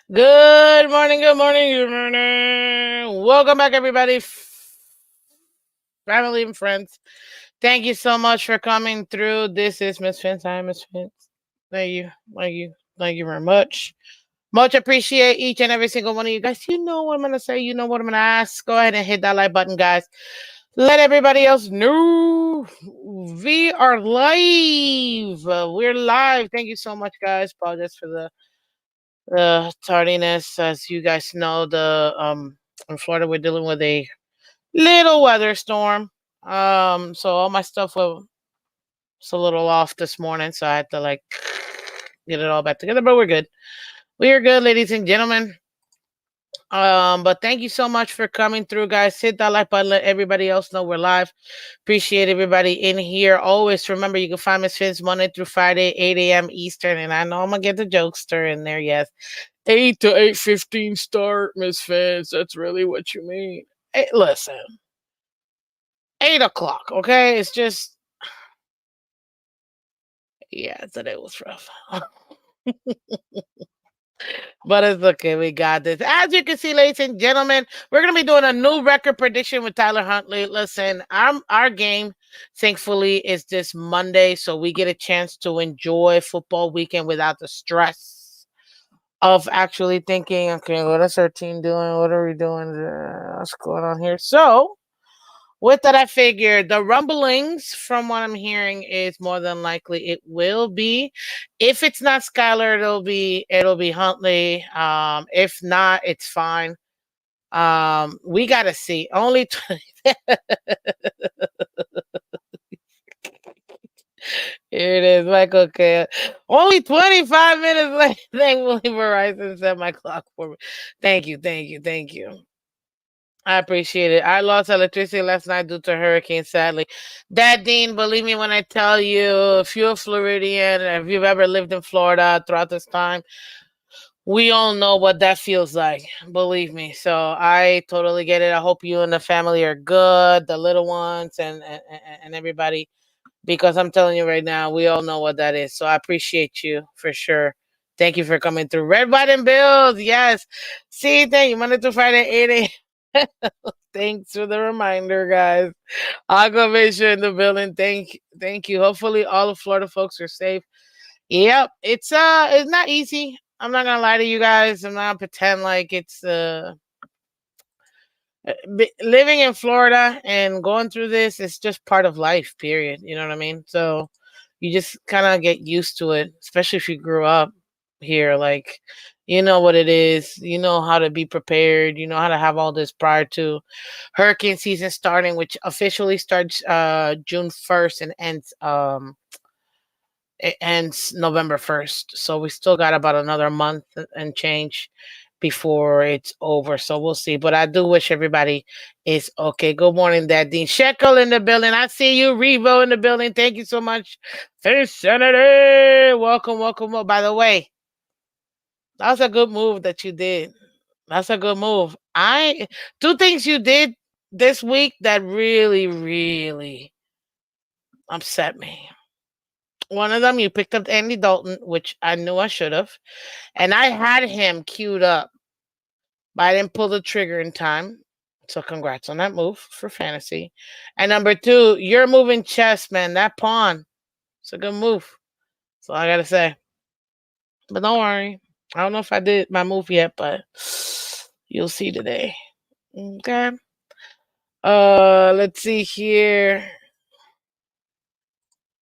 Good morning, good morning, good morning. Welcome back, everybody, family and friends. Thank you so much for coming through. This is Miss Phins. I am Miss Phins. Thank you, thank you, thank you very much. Much appreciate each and every single one of you guys. You know what I'm gonna say. You know what I'm gonna ask. Go ahead and hit that like button, guys. Let everybody else know we are live. We're live. Thank you so much, guys. Apologize for the tardiness. As you guys know, the in Florida we're dealing with a little weather storm. So all my stuff was a little off this morning, so I had to like get it all back together. But we're good. We are good, ladies and gentlemen. But thank you so much for coming through, guys. Hit that like button. Let everybody else know we're live. Appreciate everybody in here. Always remember you can find Miss Fins Monday through Friday, 8 a.m. Eastern. And I know I'm gonna get the jokester in there. Yes, 8 to 8:15 start, Miss Fins. That's really what you mean. Hey, listen, 8 o'clock. Okay, it's just yeah. Today was rough. But it's okay. We got this. As you can see, ladies and gentlemen, we're gonna be doing a new record prediction with Tyler Huntley. Listen, our game, thankfully, is this Monday, so we get a chance to enjoy football weekend without the stress of actually thinking, okay, what is our team doing? What are we doing? What's going on here? So with that, I figured the rumblings, from what I'm hearing, is more than likely it will be. If it's not Skylar, it'll be Huntley. If not, it's fine. We gotta see. Only here it is, like okay. Only 25 minutes late. Thankfully, Verizon set my clock for me. Thank you, thank you, thank you. I appreciate it. I lost electricity last night due to a hurricane, sadly. Dad Dean, believe me when I tell you, if you're a Floridian, if you've ever lived in Florida throughout this time, we all know what that feels like. Believe me. So I totally get it. I hope you and the family are good, the little ones and everybody, because I'm telling you right now, we all know what that is. So I appreciate you for sure. Thank you for coming through. Red Button Bills, yes. See, thank you. Monday through Friday, 8 a.m. Thanks for the reminder, guys. Aquavision in the building. Thank you. Hopefully all of Florida folks are safe. Yep. It's not easy. I'm not gonna lie to you guys. I'm not gonna pretend like it's living in Florida and going through this is just part of life, period. You know what I mean? So you just kind of get used to it, especially if you grew up here. Like, you know what it is, you know how to be prepared, you know how to have all this prior to hurricane season starting, which officially starts June 1st and ends November 1st. So we still got about another month and change before it's over. So we'll see. But I do wish everybody is okay. Good morning, Dad Dean Shekel in the building. I see you, Revo in the building. Thank you so much. Face Senator. Welcome, welcome. By the way, that was a good move that you did. That's a good move. I two things you did this week that really, really upset me. One of them, you picked up Andy Dalton, which I knew I should have, and I had him queued up, but I didn't pull the trigger in time. So congrats on that move for fantasy. And number two, you're moving chess, man. That pawn, it's a good move. That's all I gotta say. But don't worry, I don't know if I did my move yet, but you'll see today. Okay. Let's see here.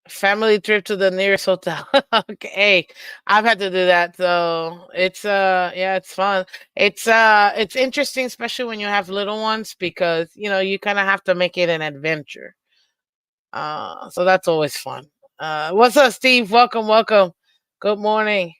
Family trip to the nearest hotel. Okay, I've had to do that, so it's yeah, it's fun. It's interesting, especially when you have little ones, because you kind of have to make it an adventure. So that's always fun. What's up, Steve? Welcome, welcome. Good morning.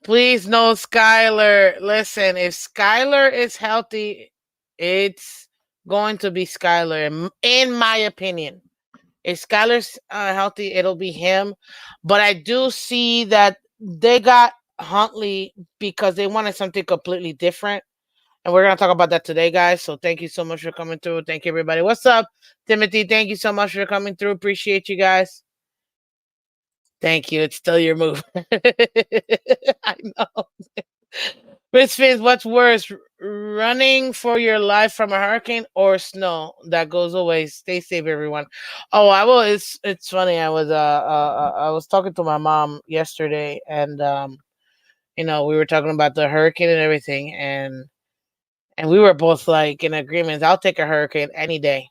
Please no Skylar. Listen, if Skylar is healthy, it's going to be Skylar, in my opinion. If Skylar's healthy, it'll be him. But I do see that they got Huntley because they wanted something completely different. And we're going to talk about that today, guys. So thank you so much for coming through. Thank you, everybody. What's up, Timothy? Thank you so much for coming through. Appreciate you guys. Thank you. It's still your move. I know. Miss Fizz, what's worse, running for your life from a hurricane or snow that goes away? Stay safe, everyone. Oh, I will. It's funny. I was talking to my mom yesterday, and we were talking about the hurricane and everything, and we were both like in agreement. I'll take a hurricane any day.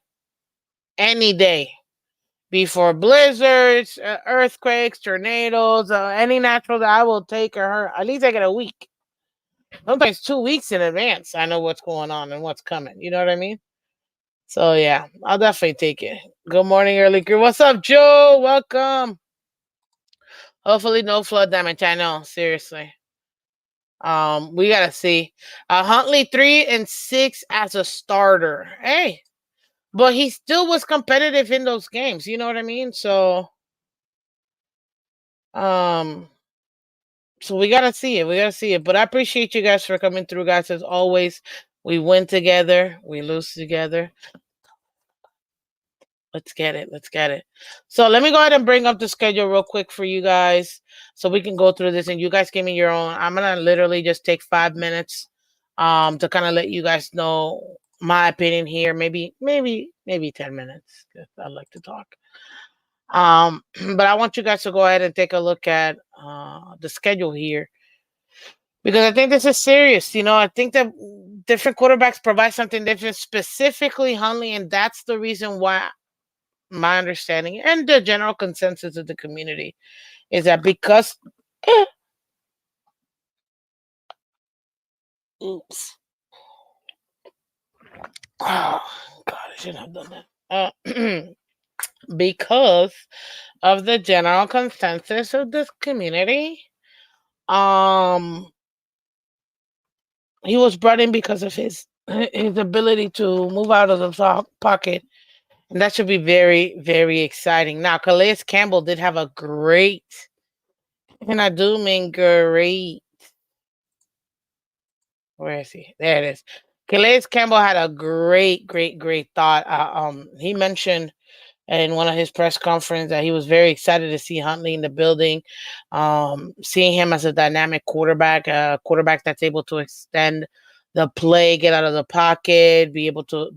Before blizzards, earthquakes, tornadoes, any natural that I will take a at least I get a week. Sometimes 2 weeks in advance. I know what's going on and what's coming. You know what I mean? So yeah, I'll definitely take it. Good morning, early crew. What's up, Joe? Welcome. Hopefully, no flood damage. I know, seriously. We gotta see. Huntley 3-6 as a starter. Hey, but he still was competitive in those games. You know what I mean? Um, so we gotta see it. We gotta see it. But I appreciate you guys for coming through, guys. As always, we win together, we lose together. Let's get it. Let's get it. So let me go ahead and bring up the schedule real quick for you guys so we can go through this and you guys give me your own. I'm gonna literally just take 5 minutes to kind of let you guys know my opinion here. Maybe 10 minutes. 'Cause I like to talk. But I want you guys to go ahead and take a look at the schedule here because I think this is serious. I think that different quarterbacks provide something different, specifically Huntley, and that's the reason why my understanding and the general consensus of the community is that because oops, oh god, I shouldn't have done that. Because of the general consensus of this community, um he was brought in because of his ability to move out of the pocket, and that should be very, very exciting. Now, Calais Campbell did have a great, and I do mean great. Where is he? There it is. Calais Campbell had a great, great, great thought. He mentioned in one of his press conferences that he was very excited to see Huntley in the building, seeing him as a dynamic quarterback, a quarterback that's able to extend the play, get out of the pocket, be able to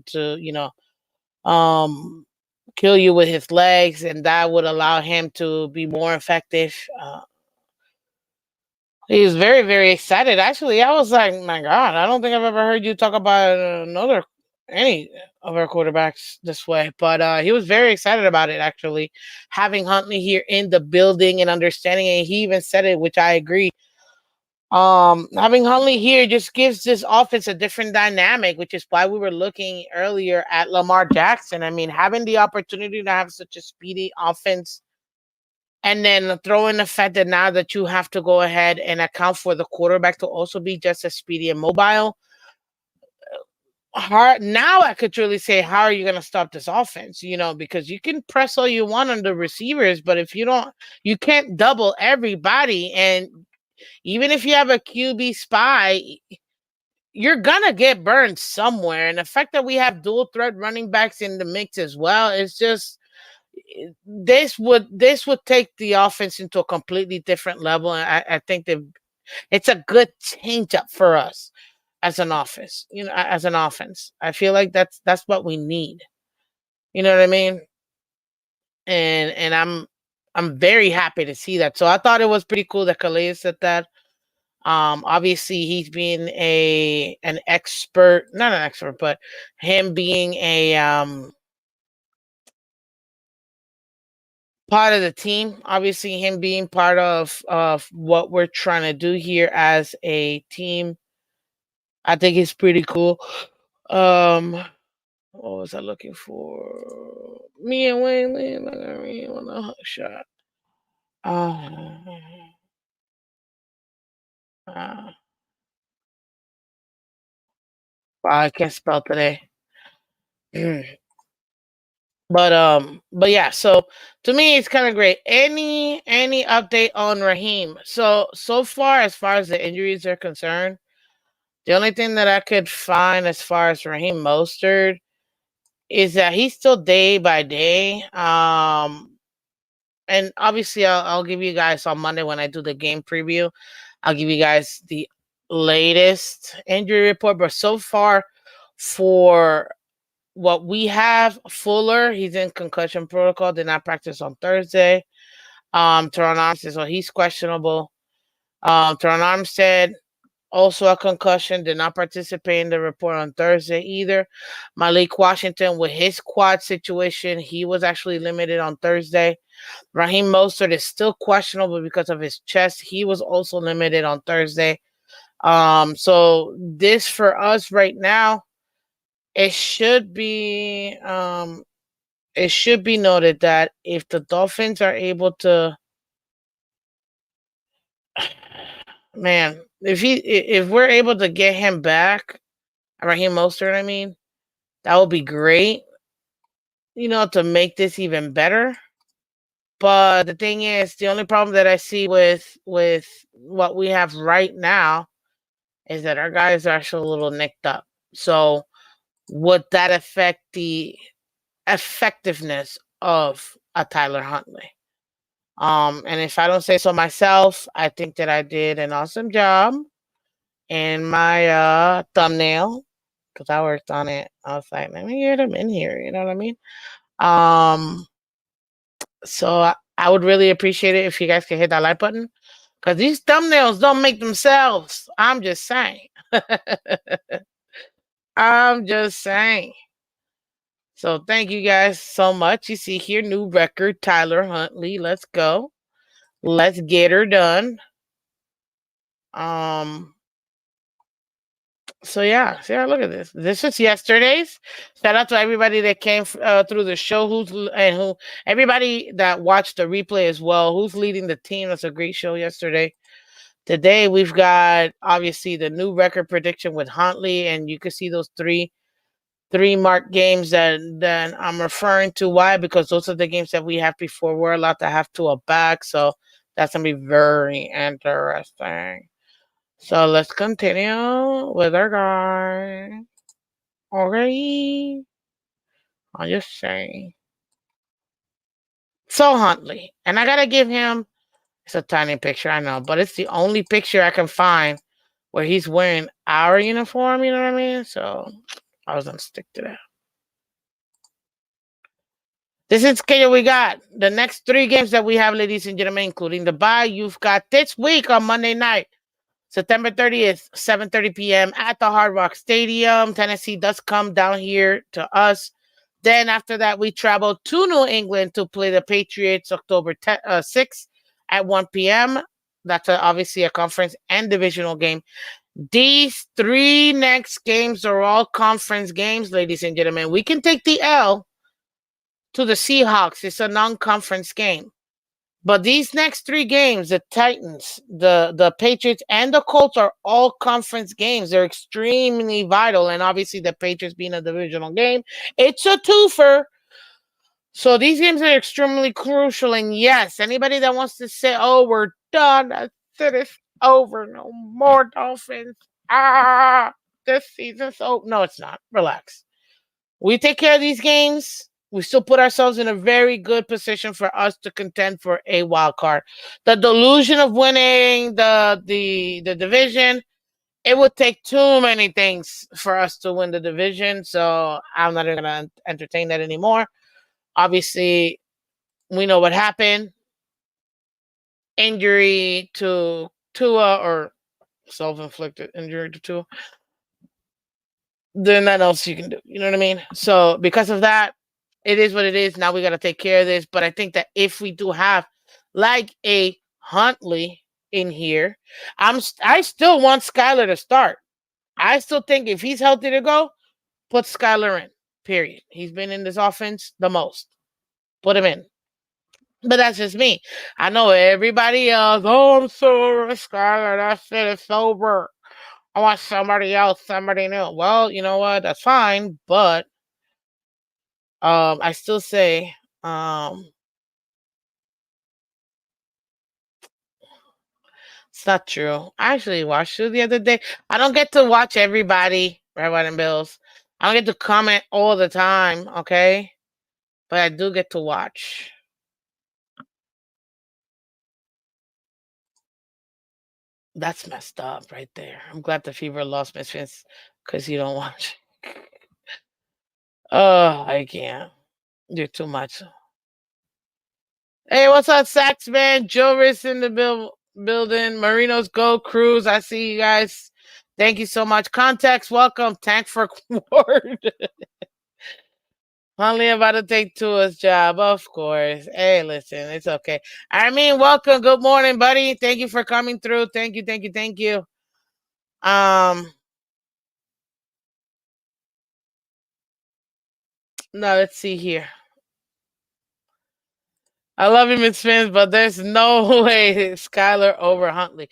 um, kill you with his legs, and that would allow him to be more effective. He was very, very excited. Actually, I was like, my God, I don't think I've ever heard you talk about any of our quarterbacks this way. But he was very excited about it, actually, having Huntley here in the building and understanding it. He even said it, which I agree. Having Huntley here just gives this offense a different dynamic, which is why we were looking earlier at Lamar Jackson. I mean, having the opportunity to have such a speedy offense and then throw in the fact that now that you have to go ahead and account for the quarterback to also be just as speedy and mobile. Hard now, I could truly say, how are you going to stop this offense? Because you can press all you want on the receivers, but if you don't, you can't double everybody. And even if you have a QB spy, you're gonna get burned somewhere. And the fact that we have dual threat running backs in the mix as well, it's just this would take the offense into a completely different level. And I think that it's a good change up for us as an office, as an offense. I feel like that's what we need. You know what I mean? And I'm very happy to see that. So I thought it was pretty cool that Calais said that. Obviously he's been an expert, not an expert, but him being a part of the team, obviously him being part of what we're trying to do here as a team, I think it's pretty cool. um what was I looking for? Me and Wayne Lee on a hook shot. uh, uh I can't spell today. But yeah, so to me it's kind of great. Any update on Raheem? So far, as far as the injuries are concerned, the only thing that I could find as far as Raheem Mostert is that he's still day by day. and obviously I'll give you guys on Monday when I do the game preview. I'll give you guys the latest injury report. But so far, for what we have, Fuller, he's in concussion protocol. Did not practice on Thursday. Teron Armstead, so he's questionable. Teron Armstead, also a concussion, did not participate in the report on Thursday either. Malik Washington, with his quad situation, he was actually limited on Thursday. Raheem Mostert is still questionable because of his chest. He was also limited on Thursday. So this for us right now, it should be noted that if the Dolphins are able to, man, if we're able to get him back, Raheem Mostert, I mean, that would be great. To make this even better. But the thing is, the only problem that I see with what we have right now is that our guys are actually a little nicked up. So would that affect the effectiveness of a Tyler Huntley? And if I don't say so myself, I think that I did an awesome job in my thumbnail because I worked on it. I was like, let me get him in here. You know what I mean? So I would really appreciate it if you guys could hit that like button because these thumbnails don't make themselves. I'm just saying. I'm just saying. So thank you guys so much. You see here, new record, Tyler Huntley. Let's go. Let's get her done. Um. So yeah, look at this. This is yesterday's. Shout out to everybody that came through the show. Who everybody that watched the replay as well. Who's leading the team? That's a great show yesterday. Today we've got obviously the new record prediction with Huntley, and you can see those three mark games that I'm referring to. Why? Because those are the games that we have before we're allowed to have two back. So that's gonna be very interesting. So let's continue with our guy. Okay. I'll just say. So Huntley. And I gotta give him, it's a tiny picture, I know, but it's the only picture I can find where he's wearing our uniform, you know what I mean? So I was gonna stick to that. This is schedule we got. The next three games that we have, ladies and gentlemen, including the bye, you've got this week on Monday night. September 30th, 7:30 p.m. at the Hard Rock Stadium. Tennessee does come down here to us. Then after that, we travel to New England to play the Patriots October 6th at 1 p.m. That's obviously a conference and divisional game. These three next games are all conference games, ladies and gentlemen. We can take the L to the Seahawks. It's a non-conference game. But these next three games, the Titans, the Patriots, and the Colts are all conference games. They're extremely vital. And obviously the Patriots being a divisional game, it's a twofer. So these games are extremely crucial. And yes, anybody that wants to say, oh, we're done, that's it, it's over, no more Dolphins. This season's over. No, it's not. Relax. We take care of these games. We still put ourselves in a very good position for us to contend for a wild card. The delusion of winning the division, it would take too many things for us to win the division. So I'm not even going to entertain that anymore. Obviously, we know what happened. Injury to Tua, or self-inflicted injury to Tua. There's nothing else you can do. You know what I mean? So because of that, it is what it is. Now we got to take care of this. But I think that if we do have like a Huntley in here, I still want Skyler to start. I still think if he's healthy to go, put Skyler in. Period. He's been in this offense the most. Put him in. But that's just me. I know everybody else. Oh, I'm sorry, Skyler. That's it. It's over. I want somebody else, somebody new. Well, you know what? That's fine. But I still say it's not true. I actually watched it the other day. I don't get to watch everybody, Red, White, and Bills. I don't get to comment all the time, okay? But I do get to watch. That's messed up right there. I'm glad the fever lost Miss Vince because you don't watch. Oh, I can't. You're too much. Hey, what's up, Saxman? Joe Riss in the building. Marinos Go Cruise. I see you guys. Thank you so much. Context, welcome. Tank for Ward. Huntley about to take Tua's job, of course. Hey, listen, it's okay. I mean, welcome. Good morning, buddy. Thank you for coming through. Thank you, thank you, thank you. Now let's see here. I love you, Miss Phins, but there's no way Skylar over Huntley.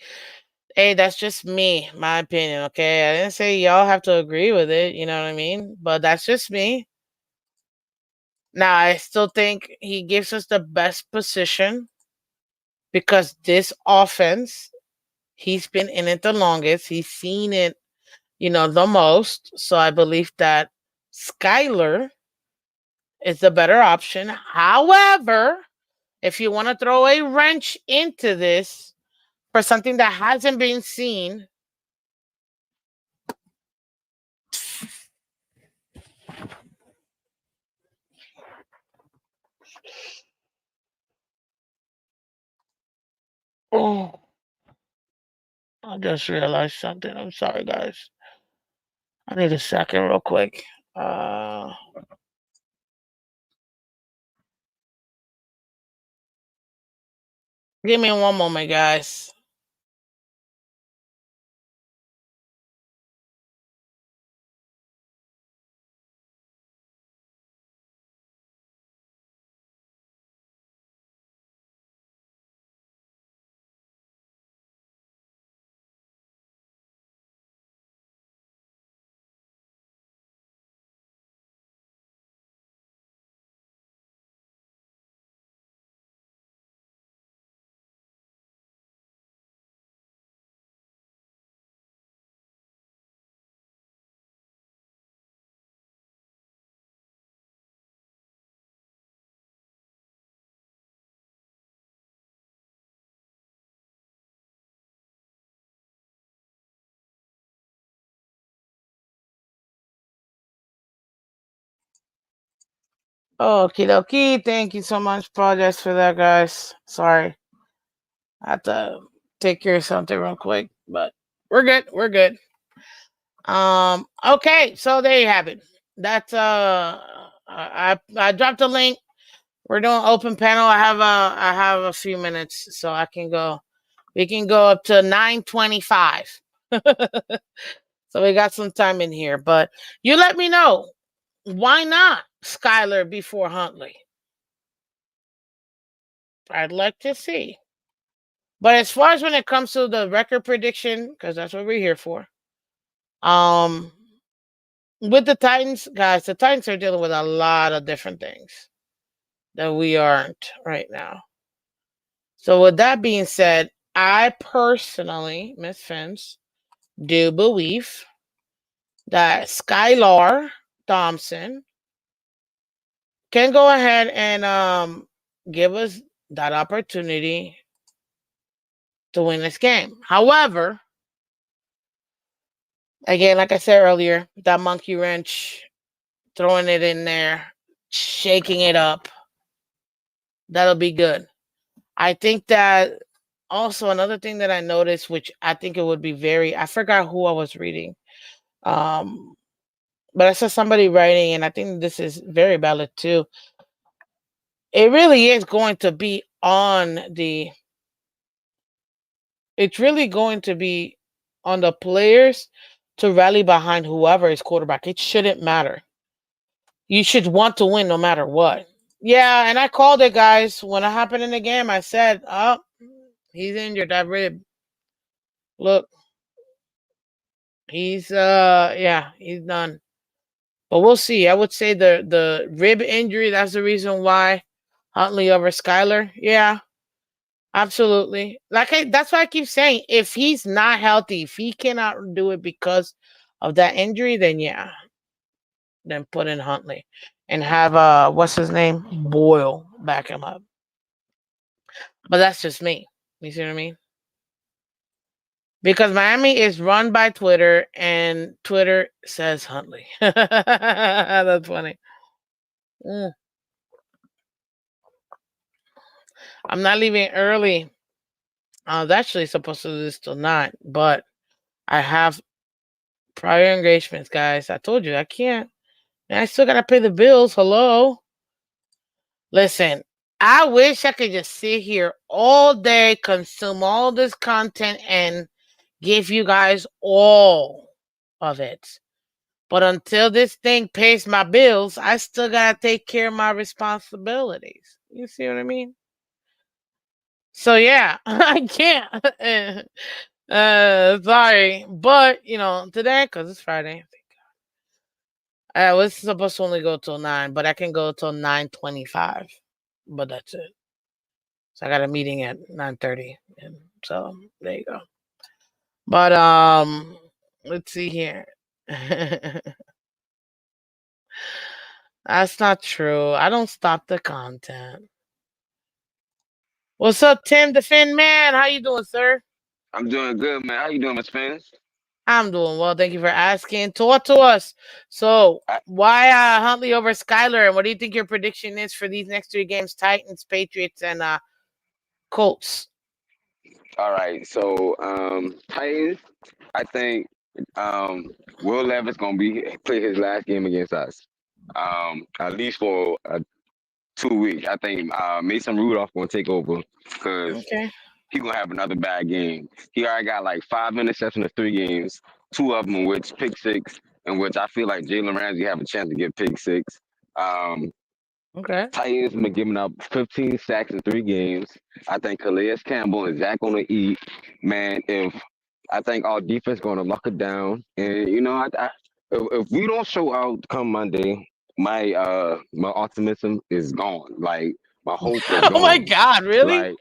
Hey, that's just me, my opinion, okay? I didn't say y'all have to agree with it, you know what I mean? But that's just me. Now, I still think he gives us the best position because this offense, he's been in it the longest. He's seen it, the most. So I believe that Skylar is the better option. However, if you want to throw a wrench into this for something that hasn't been seen, oh, I just realized something. I'm sorry, guys. I need a second, real quick. Uh, Give me one moment, guys. Okie dokie. Thank you so much. Apologize for that, guys. Sorry. I have to take care of something real quick, but we're good. We're good. Okay, so there you have it. That's I dropped a link. We're doing open panel. I have a few minutes, so I can go. We can go up to 9:25. So we got some time in here, but you let me know, why not Skyler before Huntley? I'd like to see. But as far as when it comes to the record prediction, because that's what we're here for, um, with the Titans, guys, the Titans are dealing with a lot of different things that we aren't right now. So with that being said, I personally, Miss Fins, do believe that Skylar Thompson can go ahead and give us that opportunity to win this game. However, again, like I said earlier, that monkey wrench, throwing it in there, shaking it up, that'll be good. I think that also another thing that I noticed, which I think it would be I forgot who I was reading. Um, but I saw somebody writing, and I think this is very valid too. It really is going to be it's really going to be on the players to rally behind whoever is quarterback. It shouldn't matter. You should want to win no matter what. Yeah, and I called it, guys. When it happened in the game, I said, "Oh, he's injured. That rib. Look, he's done." But we'll see. I would say the rib injury, that's the reason why Huntley over Skyler. Yeah, absolutely. That's why I keep saying, if he's not healthy, if he cannot do it because of that injury, then yeah, then put in Huntley and have what's his name, Boyle, back him up. But that's just me. You see what I mean? Because Miami is run by Twitter, and Twitter says Huntley. That's funny. Mm. I'm not leaving early. I was actually supposed to do this till 9, but I have prior engagements, guys. I told you I can't. And I still gotta pay the bills. Hello. Listen, I wish I could just sit here all day, consume all this content, and give you guys all of it. But until this thing pays my bills, I still gotta take care of my responsibilities. You see what I mean? So yeah, I can't. Sorry, but today because it's Friday, I was supposed to only go till 9, but I can go till 9:25. But that's it. So I got a meeting at 9:30, and so there you go. But let's see here. That's not true. I don't stop the content. What's up, Tim the Fin Man? How you doing, sir? I'm doing good, man. How you doing, Miss Phins? I'm doing well. Thank you for asking. Talk to us. So, I, why Huntley over Skyler? And what do you think your prediction is for these next 3 games? Titans, Patriots, and Colts. all right. So, Titans. I think Will Levis gonna play his last game against us. At least for 2 weeks. I think Mason Rudolph gonna take over because Okay. he gonna have another bad game. He already got like 5 interceptions in 3 games. Two of them in which pick six, in which I feel like Jalen Ramsey have a chance to get pick six. Um, Okay. Titans been giving up 15 sacks in 3 games. I think Calais Campbell and Zach gonna eat. Man, if I think our defense gonna lock it down, and if we don't show out come Monday, my optimism is gone. Like my hope is Oh my gone. God! Really? Like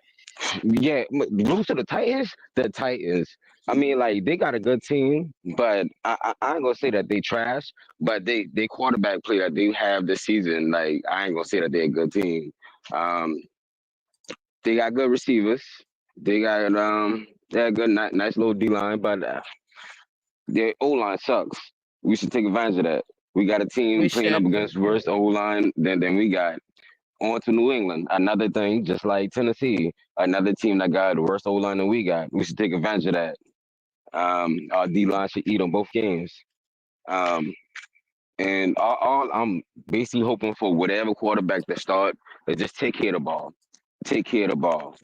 yeah, lose to the Titans. The Titans. I mean, like they got a good team, but I ain't gonna say that they trash. But they quarterback play that they have this season. Like I ain't gonna say that they're a good team. Um, they got good receivers. They got good nice little D line, but their O line sucks. We should take advantage of that. We got a We team playing up should. against worse O line than we got. On to New England. Another thing, just like Tennessee, another team that got worse O line than we got. We should take advantage of that. Our D line should eat on both games. Um, and all I'm basically hoping for whatever quarterback that start is just take care of the ball. Take care of the ball.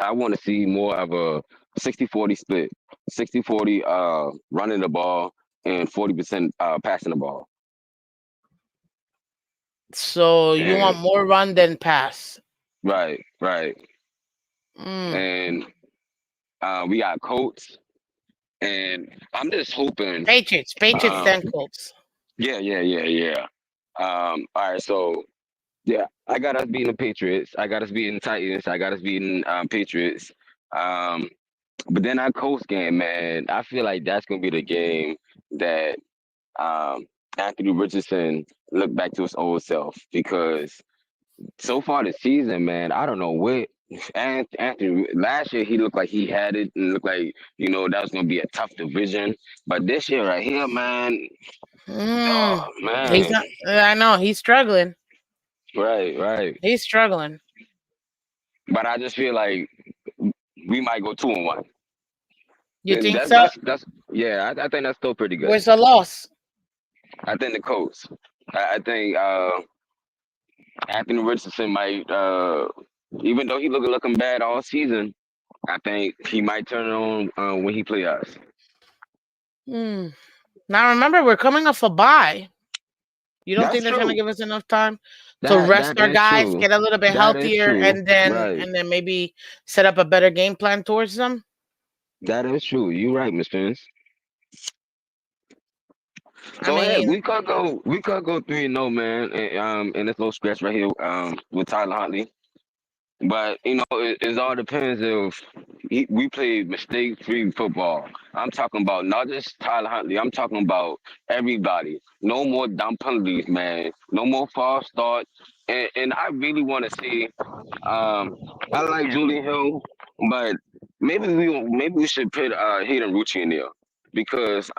I want to see more of a 60-40 split. 60-40 running the ball and 40% passing the ball. So you want And more run than pass? right. Mm. And we got Colts. And I'm just hoping. Patriots, Um, then Colts. yeah. All right, so yeah, I got us beating the Patriots. I got us beating Titans. I got us beating Patriots. Um, but then our Colts game, man, I feel like that's gonna be the game that um, Anthony Richardson look back to his old self because so far this season, man, I don't know what. And Anthony last year he looked like he had it and looked like that was gonna be a tough division. But this year right here, man, Mm. oh He's man, not. I know he's struggling. right. He's struggling. But I just feel like we might go 2-1. You And think that's so? that's that's yeah, I think that's still pretty good. Where's the loss? I think the Colts. I think Anthony Richardson might even though he looking bad all season, I think he might turn it on when he play us. Hmm. Now remember, we're coming off a bye. You don't That's think that's gonna true. give us enough time to That rest that our is guys, true. get a little bit That is healthier, true. and then Right. and then maybe set up a better game plan towards them? That is true. You right, Miss Pence. I So heck, mean, we could go 3-0, man, in this little stretch right here, with Tyler Huntley. But it all depends if we play mistake-free football. I'm talking about not just Tyler Huntley. I'm talking about everybody. No more dumb penalties, man. No more false starts. And I really want to see. I like Julian Hill, but maybe we should put Hayden Rucci in there because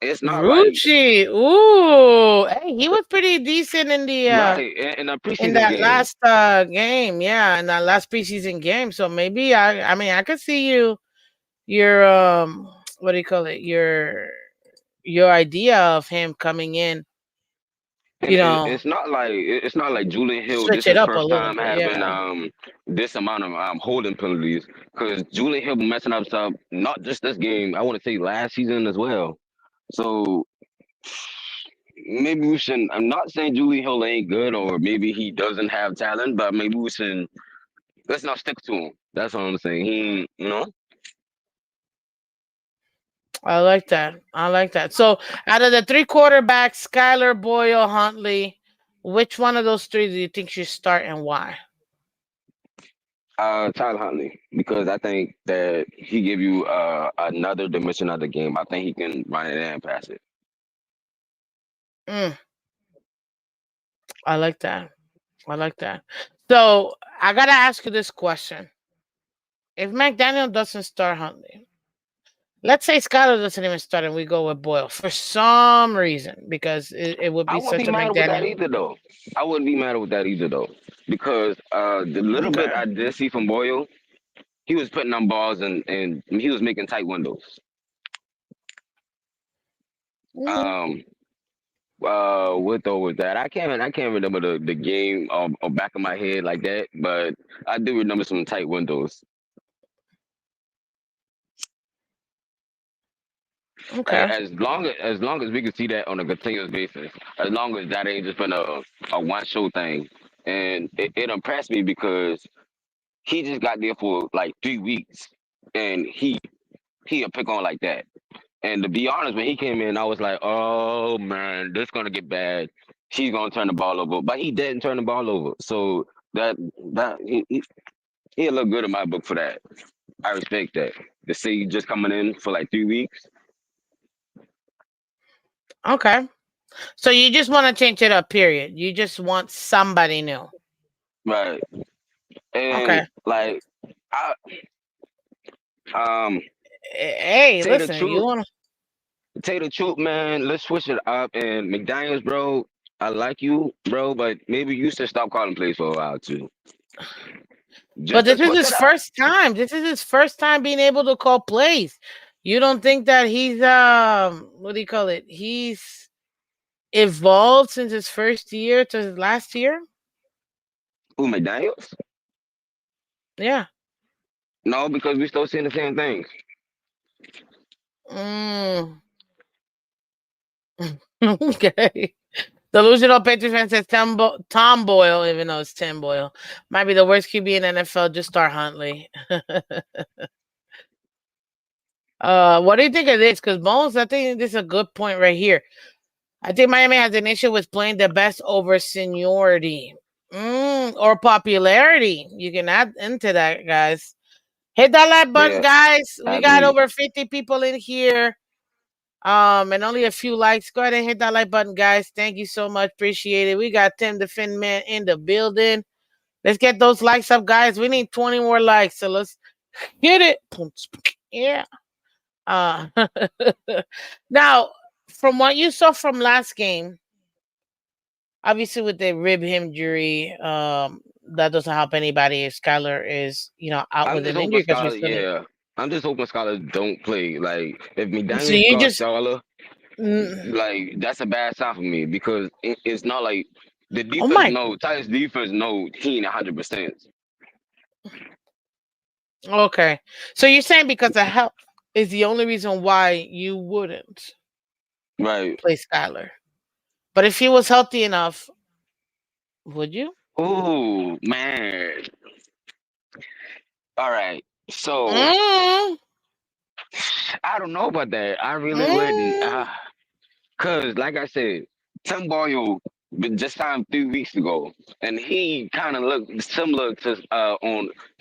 it's not like Rucci. Ooh. Hey, he was pretty decent right in a in preseason that game. last game. Yeah, in that last preseason game. So maybe I mean I could see your what do you call it? Your idea of him coming in, And, you and know, it's not like Julian Hill. switch This it is up a first little time bit. having Yeah. this amount of holding penalties because Julian Hill been messing up stuff. Not just this game. I want to say last season as well. So maybe we should. I'm not saying Julian Hill ain't good or maybe he doesn't have talent, but maybe we should. Let's not stick to him. That's all I'm saying. I like that. I like that. So out of the three quarterbacks, Skyler, Boyle, Huntley, which one of those three do you think should start and why? Tyler Huntley, because I think that he give you another dimension of the game. I think he can run it and pass it. Mm, I like that. I like that. So I gotta ask you this question: if McDaniel doesn't start Huntley, let's say Skyler doesn't even start, and we go with Boyle for some reason because it would I be wouldn't be such a mad with that McDaniel. either, though. I wouldn't be mad with that either, though, because the little bit Okay. I did see from Boyle, he was putting on balls and he was making tight windows. Mhm. Um, what though was that? I can't remember the game on back of my head like that, but I do remember some tight windows. Okay. As long as we can see that on a continuous basis, as long as that ain't just been a one show thing, and it impressed me because he just got there for like 3 weeks, and he'll pick on like that. And to be honest, when he came in, I was like, oh man, this gonna get bad. He's gonna turn the ball over, but he didn't turn the ball over. So that that he look good in my book for that. I respect that. To see just coming in for like 3 weeks, Okay. So you just want to change it up, period. You just want somebody new. right? And Okay. like I um Hey, say the listen, you truth, want to. tell you the truth, man. Let's switch it up. And McDaniel's, bro, I like you, bro, but maybe you should stop calling plays for a while too, But just to this is switch his it up. first time. This is his first time being able to call plays. You don't think that he's what do you call it? He's evolved since his first year to his last year? Who McDaniel's? Yeah. No, because we still seeing the same things. Mm. Okay. Delusional Patriots fan says Tom Boyle, even though it's Tim Boyle, might be the worst QB in NFL. Just start Huntley. What do you think of this? Because Bones, I think this is a good point right here. I think Miami has an issue with playing the best over seniority or popularity. You can add into that, guys. Hit that like button, Yeah, guys. I We got agree. over 50 people in here. And only a few likes. Go ahead and hit that like button, guys. Thank you so much. Appreciate it. We got Tim the Fin Man in the building. Let's get those likes up, guys. We need 20 more likes. So let's get it. Yeah. Uh now, from what you saw from last game, obviously with the rib injury, that doesn't help anybody if Skylar is, out I'm with just an hoping injury because we Scholar, still need. yeah. I'm just hoping Scholar don't play. Like if So McDaniel you starts just, Scholar, mm, like that's a bad sign for me because it's not like the oh defense my, know Titans defense know he ain't 100%. okay. So you're saying because of health is the only reason why you wouldn't Right. play Skylar. But if he was healthy enough, would you? Oh man. All right. So Mm, I don't know about that. I really wouldn't. mm. Cause like I said, Tim Boyle just signed 3 weeks ago, and he kind of looked similar to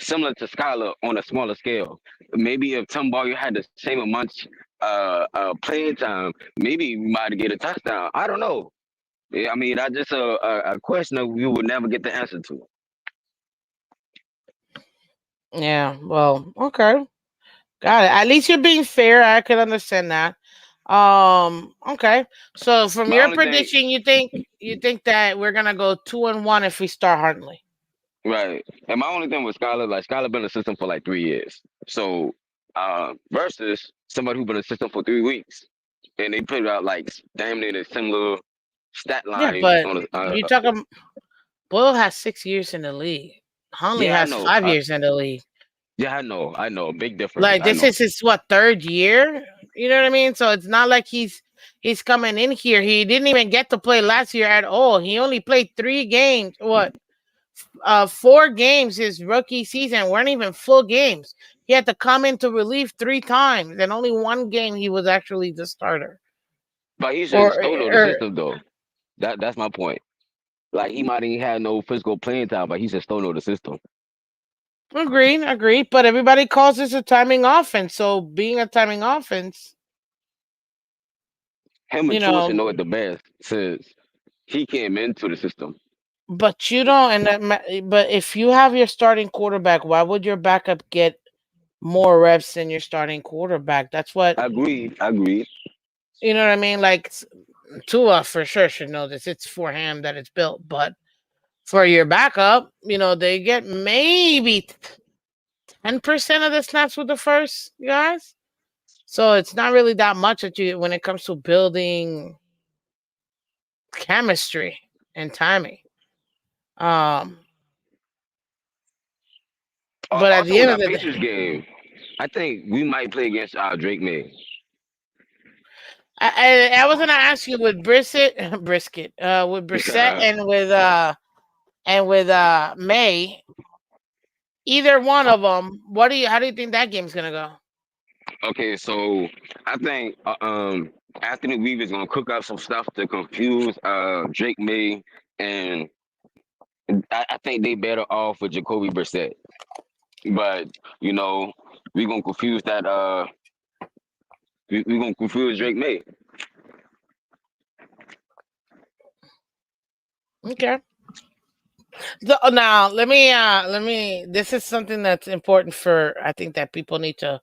Skylar on a smaller scale. Maybe if Tim Boyle had the same amount playing time, maybe we might get a touchdown. I don't know. Yeah, I mean, that's just a question that we would never get the answer to. Yeah, well, okay. Got it. At least you're being fair. I could understand that. Okay. So from My your only thing, prediction, you think that we're gonna go 2-1 if we start Huntley. right? And my only thing with Skylar, like Skylar been in the system for like 3 years. So versus somebody who been in the system for 3 weeks, and they put out like damn near the similar stat Yeah, line but on the. you talking Boyle has 6 years in the league. Huntley Yeah, I has know. 5 years in the league. Yeah, I know. Big difference. Like I this know. is his what, third year? You know what I mean? So it's not like he's coming in here. He didn't even get to play last year at all. He only played 3 games. What? 4 games his rookie season weren't even full games. He had to come into relief 3 times, and only 1 game he was actually the starter. But he should Or still know the or system though. That's my point. Like he might ain't had no physical playing time, but he should still know the system. agreed. But everybody calls this a timing offense. So being a timing offense, Him and you Tua should know, know it the best since he came into the system. but you don't. But if you have your starting quarterback, why would your backup get more reps than your starting quarterback? That's what I agree. I agree. you know what I mean. Like Tua for sure should know this. It's for him that it's built, but for your backup, they get maybe 10% of the snaps with the first guys. So it's not really that much at you when it comes to building chemistry and timing. Um, but at Also the with end of our the Patriots day, game, I think we might play against Drake May. I was gonna ask you with with Brissett and with May, either one of them. How do you think that game's gonna go? Okay, so I think Anthony Weaver's gonna cook up some stuff to confuse Drake May, and I think they better off with Jacoby Brissett. But you know, we gonna confuse that. We gonna confuse Drake May. Okay. Now let me. This is something that's important for. I think that people need to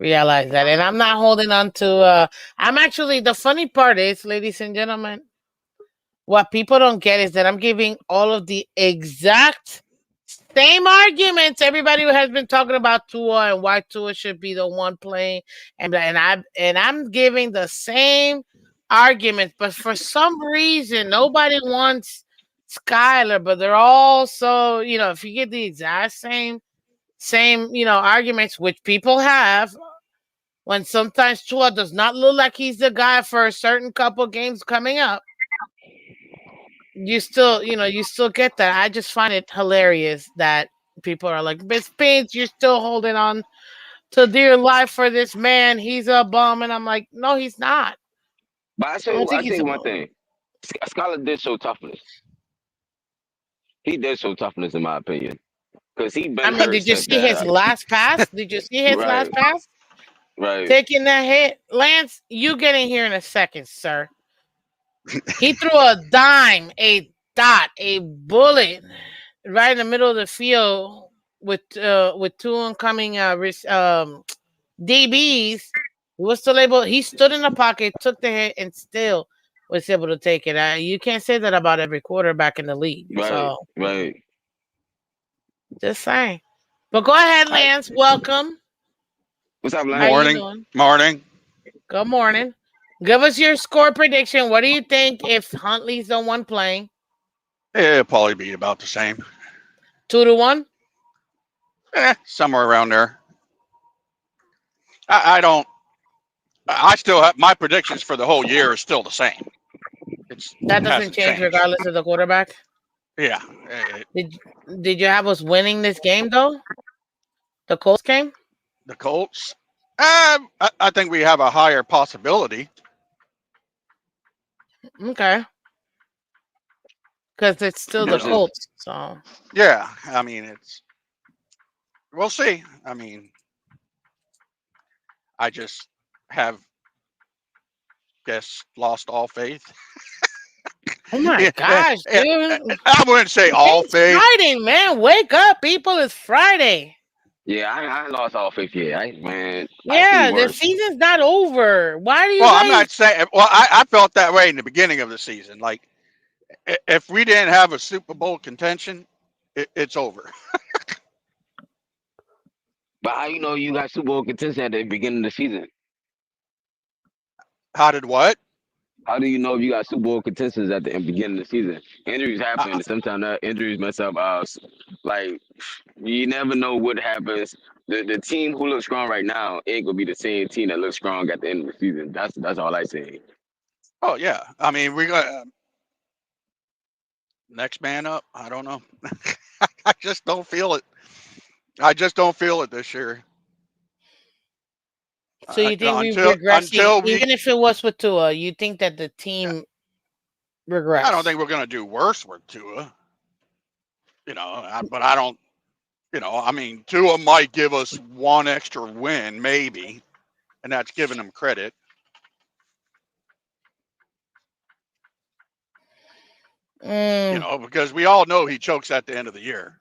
realize that, and I'm not holding on to. I'm actually the funny part is, ladies and gentlemen, what people don't get is that I'm giving all of the exact same arguments everybody has been talking about Tua and why Tua should be the one playing, and I'm giving the same arguments, but for some reason nobody wants Skyler, but they're all so if you get the exact same arguments which people have when sometimes Tua does not look like he's the guy for a certain couple games coming up, you still get that. I just find it hilarious that people are like, Miss Page, you're still holding on to dear life for this man. He's a bum. And I'm like, no, he's not. But I don't I think tell he's you a one bum. thing, Skylar did show toughness. He did show toughness in my opinion, because he I been mean, hurt did you since see that. his last pass? Did you see his last Right, pass? right. Taking that hit. Lance, you get in here in a second, sir. He threw a dime, a dot, a bullet right in the middle of the field with two incoming DBs. He was still able. He stood in the pocket, took the hit, and still was able to take it. You can't say that about every quarterback in the league. Right, So right. just saying. But go ahead, I, Lance. Welcome. what's up, How Lance? you Morning. doing? Morning. Good morning. Give us your score prediction. What do you think if Huntley's the one playing? It'll probably be about the same. 2-1. Somewhere around there. I don't. I still have my predictions for the whole year is still the same. It That doesn't hasn't change changed. regardless of the quarterback. Yeah. Did Did you have us winning this game though? The Colts game. The Colts. I think we have a higher possibility. Okay, because it's still the You know. Versus Colts. So Yeah. I mean, it's. We'll see. I mean, I just have guess lost all faith. oh my Yeah, gosh, dude. I wouldn't say all It's faith. Friday, man. Wake up, people. It's Friday. Yeah, I lost all faith. Yeah, I seen Yeah, the worse. season's not over. Why do you Well, I'm guys? not saying. Well, I felt that way in the beginning of the season. Like, if we didn't have a Super Bowl contention, it's over. But how you know you got Super Bowl contention at the beginning of the season? How did what? How do you know if you got Super Bowl contentions at the beginning of the season? Injuries happen, Uh, and sometimes that injuries mess up. Like you never know what happens. The team who looks strong right now ain't gonna be the same team that looks strong at the end of the season. That's all I say. oh yeah. I mean, we got next man up. I don't know. I just don't feel it. I just don't feel it this year. So you think we Until regressing, we, even if it was with Tua? You think that the yeah, team I don't regress? think we're gonna do worse with Tua. But I don't. I mean, Tua might give us one extra win, maybe, and that's giving him credit. Mm, Because we all know he chokes at the end of the year.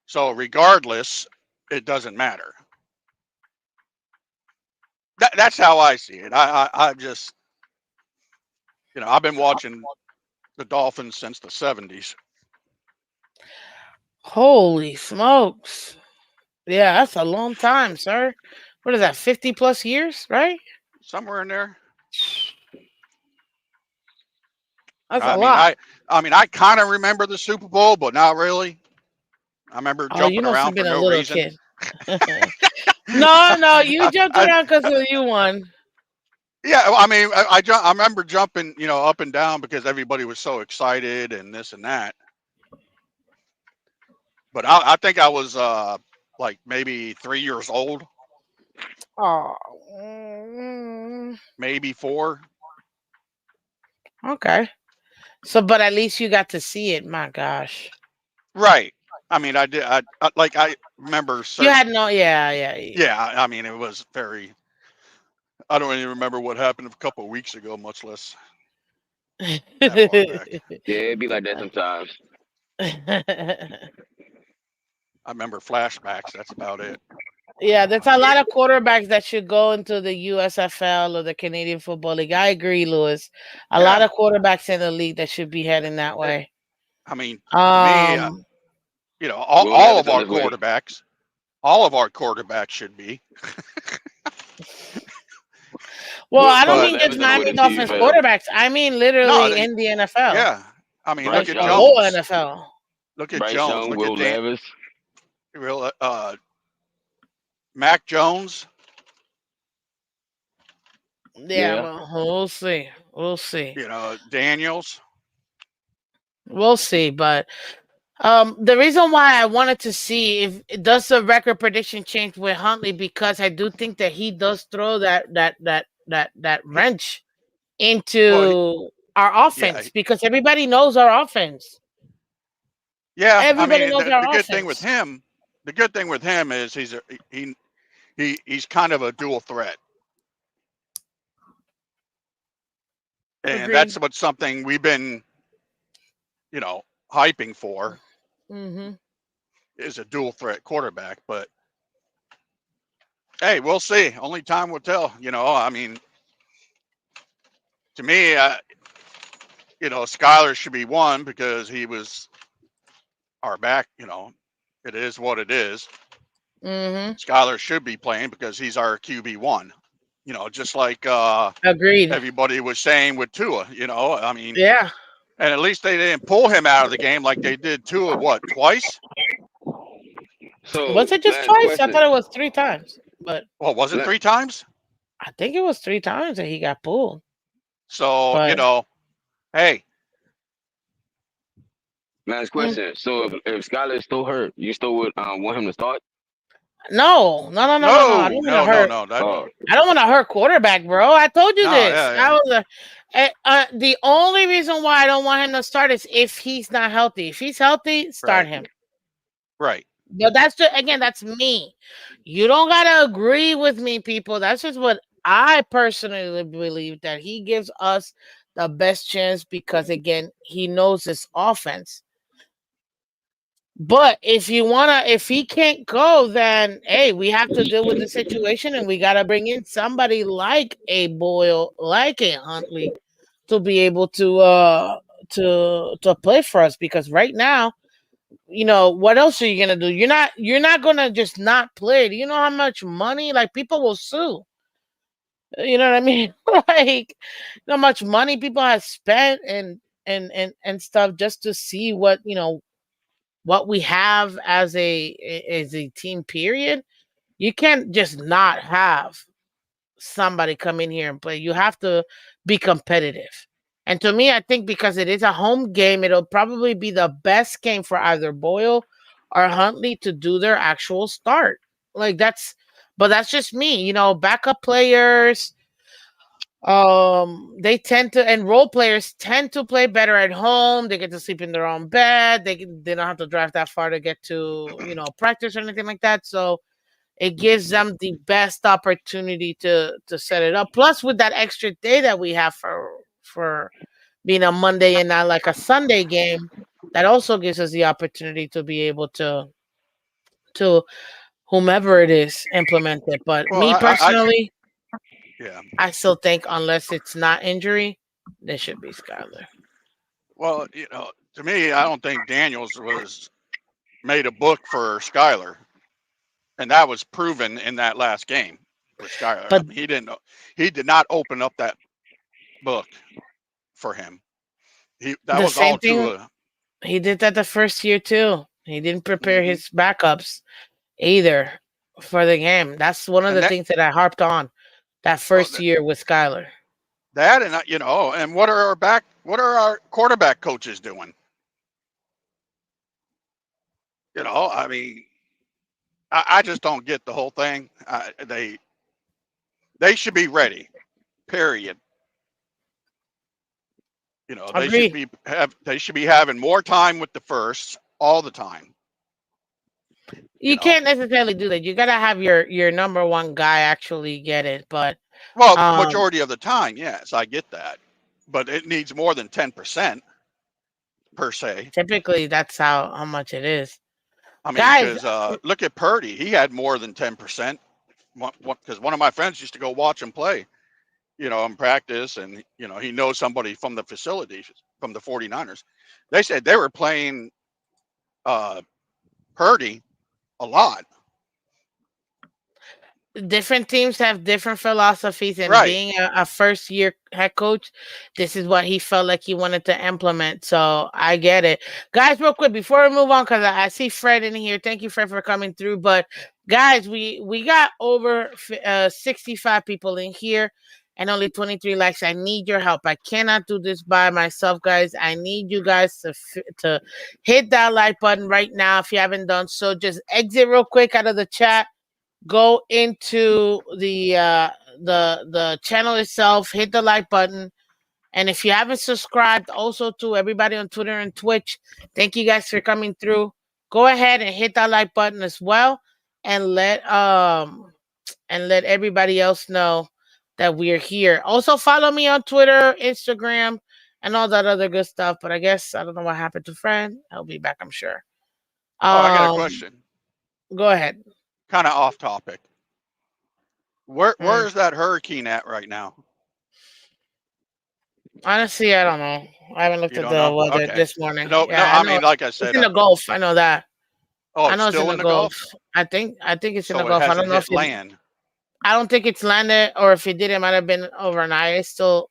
So regardless, it doesn't matter. That's how I see it. I've just, I've been watching the Dolphins since the '70s, holy smokes! Yeah, that's a long time, sir. What is that? 50 plus years, right? somewhere in there. That's a I mean, lot. I, I mean, I kind of remember the Super Bowl, but not really. I remember Oh, you jumping must around have for been a no little reason. kid. No, you jumped I, around because you won. yeah, well, I mean, I remember jumping, up and down because everybody was so excited and this and that. But I think I was like maybe 3 years old, Oh, mm, maybe four. okay. So, but at least you got to see it. My gosh, Right. I mean, I did. I remember you certain. had no. Yeah, yeah. Yeah. I mean, it was very. I don't even remember what happened a couple of weeks ago, much less that far back. Yeah, it be like that sometimes. I remember flashbacks. That's about it. Yeah, there's a lot of quarterbacks that should go into the USFL or the Canadian Football League. I agree, Lewis. A lot Yeah. of quarterbacks in the league that should be heading that way. I mean, to me, Um, all, We'll all never of feel our this way. quarterbacks, all of our quarterbacks should be. well, I don't We'll But mean never just feel the way Miami the Dolphins CFL. quarterbacks. I mean no, literally in the NFL, yeah. I mean, look like Bryce at the Young, whole Jones. NFL. Look at Bryce Jones. Young, Look at Will Dan. Levis. Real. Mac Jones. Yeah, Yeah. well, we'll see. We'll see. Daniels. We'll see. But the reason why I wanted to see if does the record prediction change with Huntley, because I do think that he does throw that He, wrench well, into our yeah, offense, because everybody knows our offense. yeah. I Everybody mean, knows the our good thing with offense. him, is he's kind of a dual threat, and Agreed. that's what something we've been, hyping for Mm-hmm. is a dual threat quarterback. But hey, we'll see. Only time will tell. I mean, to me, Skyler should be one because he was our back. It is what it is. Mm-hmm. Skyler should be playing because he's our QB1. Just like Agreed. everybody was saying with Tua. I mean, Yeah. and at least they didn't pull him out of the game like they did Tua. What, twice? Was So it just last twice? I question. thought it was 3 times. But Well, was it La- 3 times? I think it was 3 times that he got pulled. So But hey, Last mm, question. So if Skyler is still hurt, you still would want him to start? no. I no, don't want to no, no, hurt. no. That Oh, I don't want to hurt quarterback, bro. I told you no, this. yeah, That yeah, was the only reason why I don't want him to start is if he's not healthy. If he's healthy, start right, him. right. But that's just, again, that's me. You don't gotta agree with me, people. That's just what I personally believe, that he gives us the best chance because again, he knows this offense. But if he can't go, then hey, we have to deal with the situation, and we gotta bring in somebody like a Boyle, like a Huntley, to be able to play for us. Because right now, what else are you gonna do? You're not gonna just not play. Do you know how much money? Like, people will sue. You know what I mean? Like, how much money people have spent and stuff just to see what we have as a team. Period. You can't just not have somebody come in here and play. You have to be competitive. And to me, I think because it is a home game, it'll probably be the best game for either Boyle or Huntley to do their actual start. Like, but that's just me. Backup players, they tend to, and role players tend to play better at home. They get to sleep in their own bed. They don't have to drive that far to get to practice or anything like that. So it gives them the best opportunity to set it up. Plus, with that extra day that we have for being a Monday and not like a Sunday game, that also gives us the opportunity to be able to whomever it is implement it. But Well, me personally, yeah. I still think unless it's not injury, they should be Skyler. Well, to me, I don't think Daniels was made a book for Skyler, and that was proven in that last game with Skyler. I But mean, he did not open up that book for him. That the was all same to thing, a he did that the first year too. He didn't prepare mhm. his backups either for the game. That's one of And the things that I harped on that well, first year with Skyler. that and and what are our quarterback coaches doing? I mean, I just don't get the whole thing. They should be ready. Period. Agree. They should be having more time with the firsts all the time. You You know, can't necessarily do that. You gotta have your number one guy actually get it. But well, um majority of the time, yes, I get that, but it needs more than 10% per se. typically that's how much it is. I mean, Guys, because look at Purdy, he had more than 10%. Because one of my friends used to go watch him play, in practice, and he knows somebody from the facilities from the 49ers. They said they were playing uh, Purdy a lot. different teams have different philosophies, and Right. being a first year head coach, this is what he felt like he wanted to implement. So I get it. Guys, real quick before we move on, because I see Fred in here. Thank you, Fred, for coming through. But guys, we got over 65 people in here and only 23 likes. I need your help. I cannot do this by myself, guys. I need you guys to hit that like button right now if you haven't done so. Just exit real quick out of the chat, go into the channel itself, hit the like button, and if you haven't subscribed, also to everybody on Twitter and Twitch, thank you guys for coming through. Go ahead and hit that like button as well, and let everybody else know that we're here. Also follow me on Twitter, Instagram, and all that other good stuff. But I guess I don't know what happened to Fred. He'll be back, I'm sure. Oh, I got a um question. Go ahead. Kind of off topic. Where Mm. is that hurricane at right now? Honestly, I don't know. I haven't looked You at don't the know? weather Okay. this morning. No, no. Yeah, I I know mean, like I it's said, in the Gulf. I know that. oh, I it's know it's in still the in the Gulf. Gulf, I think it's in the so it Gulf. I don't hasn't know if hit it. land. I don't think it's landed, or if it did, it might have been overnight. It's still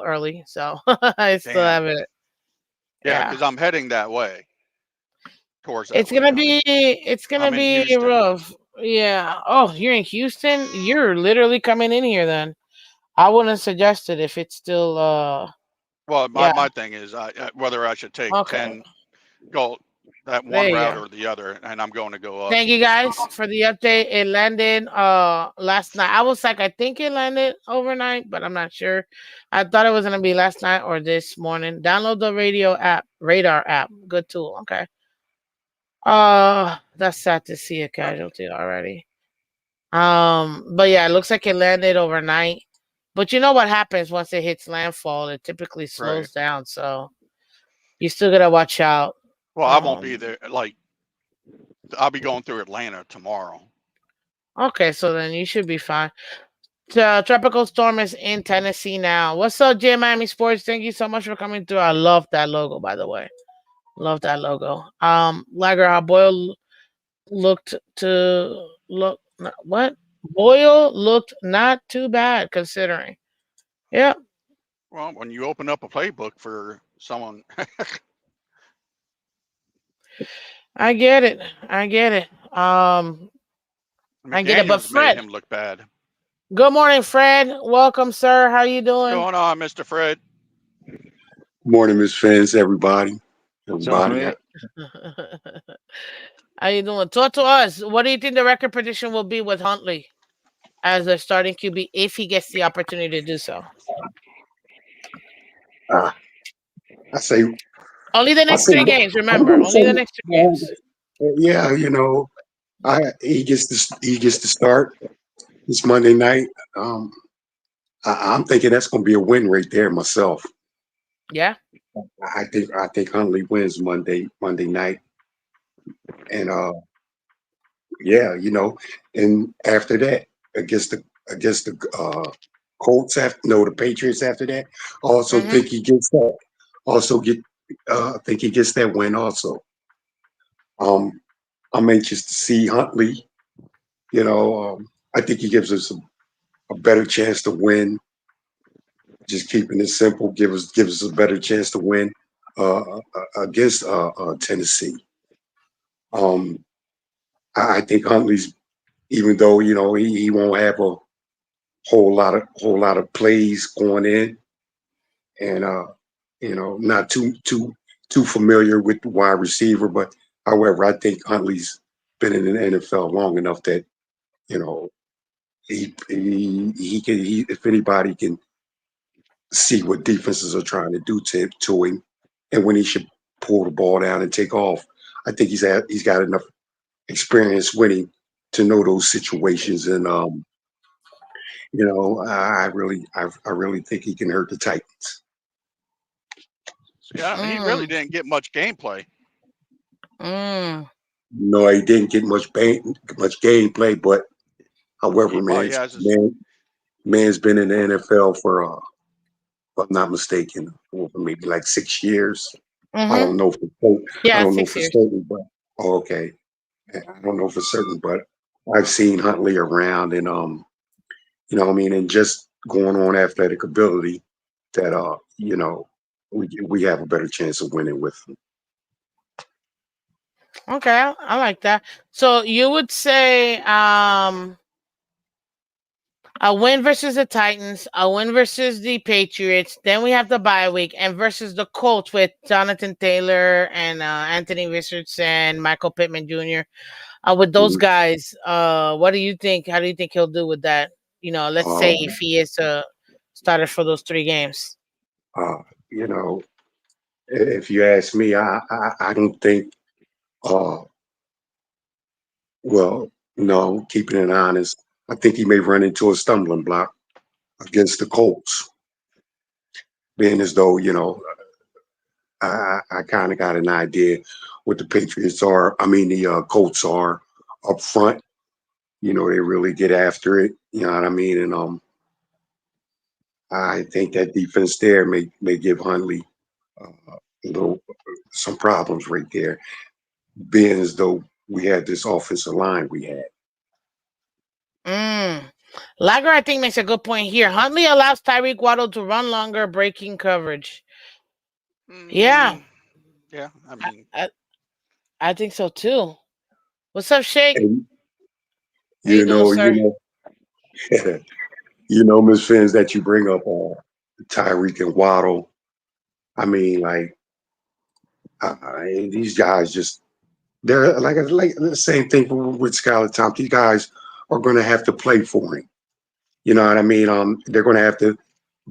early, so I still Damn. haven't. Yeah, Yeah, because I'm heading that way, towards that it's way. gonna be it's gonna I'm in be Houston. rough. Yeah. Oh, you're in Houston. You're literally coming in here. Then I wouldn't suggest it if it's still. Well, my, Yeah. my thing is whether I should take Okay. 10, go that one There you route go. or the other, and I'm going to go up. Thank you guys for the update. It landed last night. I was like, I think it landed overnight, but I'm not sure. I thought it was gonna be last night or this morning. Download the radar app. Good tool. Okay. That's sad to see a casualty already. But yeah, it looks like it landed overnight. But you know what happens once it hits landfall? It typically Right. slows down, so you still gotta watch out. Well, I won't be Um there. Like I'll be going through Atlanta tomorrow. Okay, so then you should be fine. Tropical Storm is in Tennessee now. What's up, J Miami Sports? Thank you so much for coming through. I love that logo, by the way. Love that logo. Lager, how Boyle looked to look what? Boyle looked not too bad considering. Yep, Well, when you open up a playbook for someone, I get it. I get it. I get it. But McDaniel's made Fred, him look bad. good morning, Fred. Welcome, sir. How you What's doing? going on, Mr. Fred? Morning, Miss Phins, everybody. What's up, Everybody. Fred? How you doing? Talk to us. What do you think the record prediction will be with Huntley as a starting QB if he gets the opportunity to do so? Uh, I say, Only the I next say, three games. I'm Remember, gonna say, only the next three games. yeah, he gets to start this Monday night. Um, I'm thinking that's gonna be a win right there myself. Yeah. I think Huntley wins Monday night, and yeah, and after that against the Colts after no the Patriots after that. I also Mm-hmm. think he gets that. Also get I think he gets that win also. Um, I'm anxious to see Huntley. I think he gives us a better chance to win. Just keeping it simple, gives us a better chance to win against Tennessee. Um, I think Huntley's, even though he won't have a whole lot of plays going in, and not too familiar with the wide receiver, but however, I think Huntley's been in the NFL long enough that you know he if anybody can see what defenses are trying to do to him, and when he should pull the ball down and take off. I think he's got enough experience winning to know those situations, and I really think he can hurt the Titans. Yeah, he really Mm. didn't get much gameplay. Mm. No, he didn't get much gameplay, but He however, probably has his. man's been in the NFL for if I'm not mistaken, for maybe like 6 years. I Mm-hmm. don't know for certain. I Yeah, don't know 6 years. but okay. I don't know for certain, but I've seen Huntley around, and what I mean, and just going on athletic ability, that we have a better chance of winning with him. Okay, I like that. So you would say a win versus the Titans, a win versus the Patriots, then we have the bye week, and versus the Colts with Jonathan Taylor and Anthony Richardson, Michael Pittman Jr. With those Mhm. guys, what do you think? How do you think he'll do with that? Let's say if Um, he is a starter for those 3 games. uh, you know, if you ask me, I don't think. Uh, well, no, keeping it honest, I think he may run into a stumbling block against the Colts, being as though I kind of got an idea what the Patriots are. I mean, the Colts are up front. They really get after it. You know what I mean? And I think that defense there may give Huntley a little some problems right there, being as though we had this offensive line we had. Mm. Lager, I think, makes a good point here. Huntley allows Tyreek Waddle to run longer, breaking coverage. Yeah, Mm, yeah, I I, mean, I, I think so too. What's up, Shake? And How you you doing, know, you sir? know, Miss Fins, that you bring up Tyreek and Waddle. I mean, like these guys just they're like the same thing with Skylar Thompson. These guys are going to have to play for him. You know what I mean? They're going to have to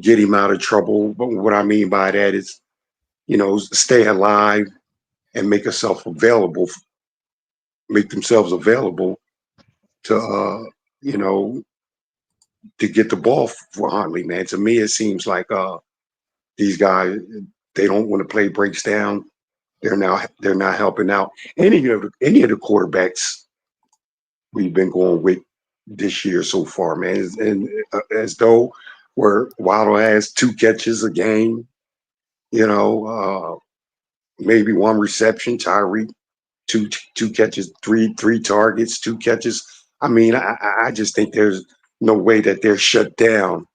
get him out of trouble. But what I mean by that is, stay alive and make themselves available to, you know, to get the ball for Huntley, man. To me, it seems like these guys, they don't want to play breaks down. they're not helping out any of the quarterbacks we've been going with this year so far, man. And as though where Waddle has 2 catches a game, you know, maybe 1 reception. Tyree two catches, three targets, 2 catches. I mean, I just think there's no way that they're shut down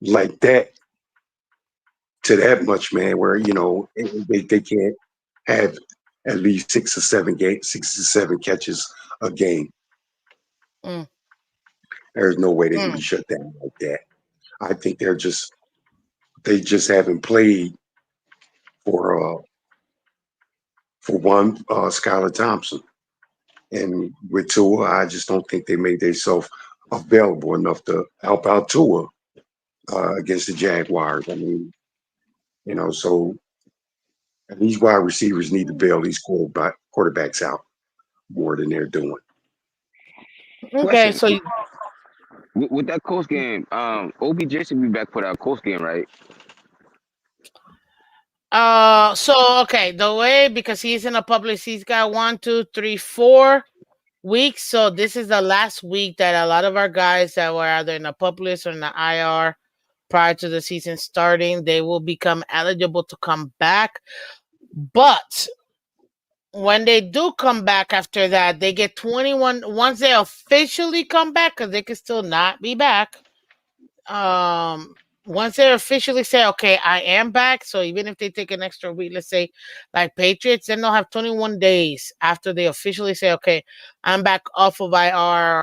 like that to that much, man. Where they can't have at least 6 or 7 catches a game. Mm, There's no way they can be mm. shut down like that. I think they just haven't played for one Skylar Thompson, and with Tua, I just don't think they made themselves available enough to help out Tua against the Jaguars. I mean, so these wide receivers need to bail these quarterbacks out more than they're doing. Okay, Question so with that Coast game, OBJ should be back for that Coast game, right? okay, the way because he's in a public, he's got 1, 2, 3, 4 weeks. So this is the last week that a lot of our guys that were either in the public or in the IR prior to the season starting, they will become eligible to come back. But when they do come back after that, they get 21 once they officially come back because they could still not be back. Once they officially say, okay, I am back. So even if they take an extra week, let's say like Patriots, then they'll have 21 days after they officially say, okay, I'm back off of IR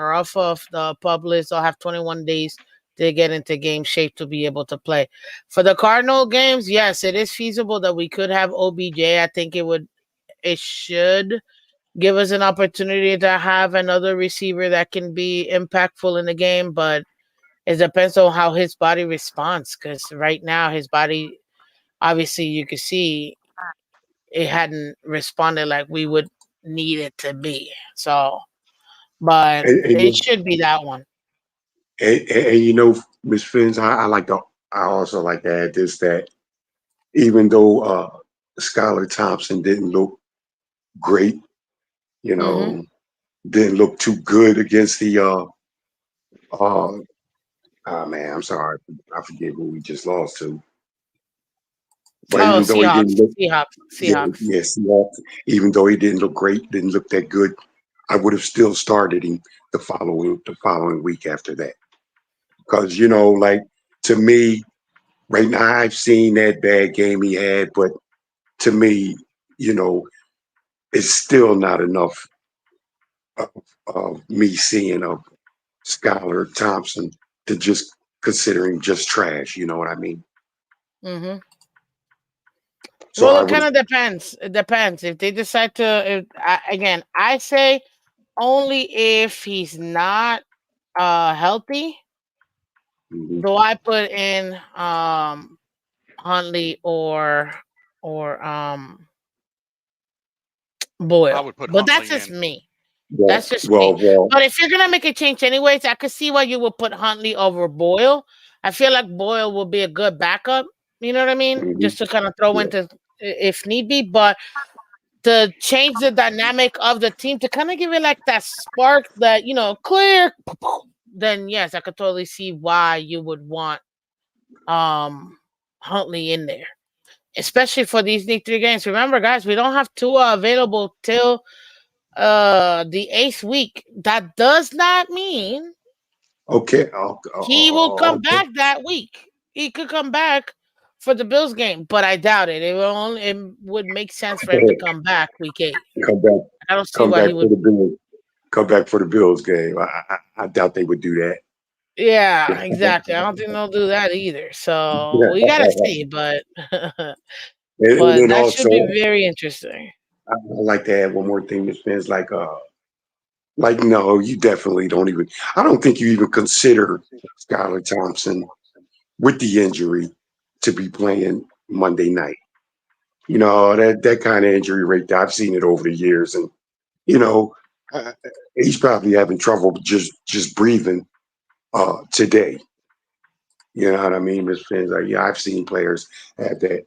or off of the public. They'll have 21 days to get into game shape to be able to play. For the Cardinal games, yes, it is feasible that we could have OBJ. I think it should give us an opportunity to have another receiver that can be impactful in the game, but it depends on how his body responds. Because right now, his body, obviously, you can see it hadn't responded like we would need it to be. So, but And, and, it you- should be that one. and Miss Fins, I also like to add this that even though Skylar Thompson didn't look great, you Mm-hmm. know, didn't look too good against the uh man, I'm sorry, I forget who we just lost to. But Oh, even though he didn't Seahawks, look, Seahawks, yeah, Seahawks. yes, even though he didn't look great, didn't look that good, I would have still started him the following week after that. Because like to me, right now I've seen that bad game he had, but to me, you know, it's still not enough of, of me seeing of Skylar Thompson to just consider him just trash. You know what I mean? Mm-hmm. So Well, I it would kind have. of depends. It depends if they decide to. Again, I say only if he's not healthy Mhm. do I put in Huntley or I Boyle. would put But that's Huntley just in. me. That's Well, just me. well, well. But if you're gonna make a change anyways, I could see why you would put Huntley over Boyle. I feel like Boyle will be a good backup. You know what I mean? Mhm. Just to kind of throw Yeah. into if need be, but to change the dynamic of the team to kind of give it like that spark that clear. Then yes, I could totally see why you would want um Huntley in there, especially for these next 3 games. Remember, guys, we don't have Tua available till the 8th week. That does not mean Okay. he will come Okay. back that week. He could come back for the Bills game, but I doubt it. It would make sense for him to come back week 8. Come back. I don't see Come why back he for would. the Bills. Come back for the Bills game. I doubt they would do that. Yeah, exactly. I don't think they'll do that either. So we gotta see, but and but then that should be also, very interesting. I like to add one more thing, Miss Spence. Like no, you definitely don't even. I don't think you even consider Skylar Thompson with the injury to be playing Monday night. That kind of injury rate. I've seen it over the years, and you know, uh, he's probably having trouble just breathing today. You know what I mean, Miss Fins? Yeah, I've seen players have that